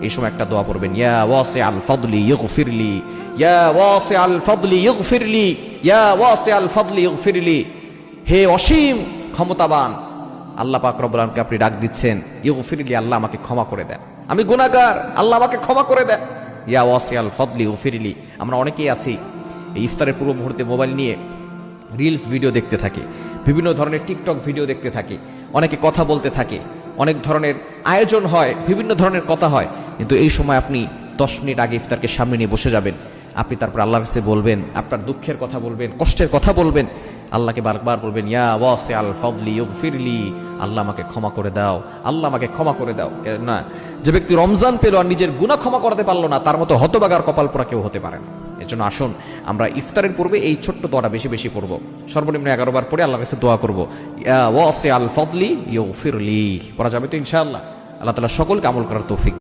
এই সময় একটা দোয়া পড়বেন, ইয়া ওয়াসিআল ফাদলি ইগফিরলি, ইয়া ওয়াসিআল ফাদলি ইগফিরলি, ইয়া ওয়াসিআল ফাদলি ইগফিরলি। হে অসীম ক্ষমতাবান আল্লাহ পাক রব্বুল আলামিনকে আপনি ডাক দিচ্ছেন, ইগফিরলি, আল্লাহ আমাকে ক্ষমা করে দেন, আমি গুনাহগার, আল্লাহ আমাকে ক্ষমা করে দেন। ইয়া ওয়াসিআল ফাদলি ইগফিরলি। আমরা অনেকেই আছি এই ইফতারের পূর্ব মুহূর্তে মোবাইল নিয়ে রিলস ভিডিও দেখতে থাকে, বিভিন্ন ধরনের টিকটক ভিডিও দেখতে থাকে, অনেকে কথা বলতে থাকে, অনেক ধরনের আয়োজন হয়, বিভিন্ন ধরনের কথা হয়। কিন্তু এই সময় আপনি 10 মিনিট আগে ইফতারকে সামনে নিয়ে বসে যাবেন, আপনি তারপর আল্লাহর কাছে বলবেন, আপনার দুঃখের কথা বলবেন, কষ্টের কথা বলবেন, আল্লাহকে বারবার বলবেন, ইয়া ওয়াসিআল ফাদলি ইগফিরলি, আল্লাহ আমাকে ক্ষমা করে দাও, আল্লাহ আমাকে ক্ষমা করে দাও। না, যে ব্যক্তি রমজান পেল আর নিজের গুনাহ ক্ষমা করতে পারলো না, তার মতো হতবাগার কপাল পোড়া কেউ হতে পারে না। এজন্য আসুন আমরা ইফতারের পূর্বে এই ছোট্ট দোয়াটা বেশি বেশি পড়বো, সর্বনিম্ন 11 বার পড়ে আল্লাহর কাছে দোয়া করবো, ইয়া ওয়াসিআল ফাদলি ইগফিরলি। পড়া যাবে তো ইনশাআল্লাহ? আল্লাহ তাআলা সকলকে আমল করার তৌফিক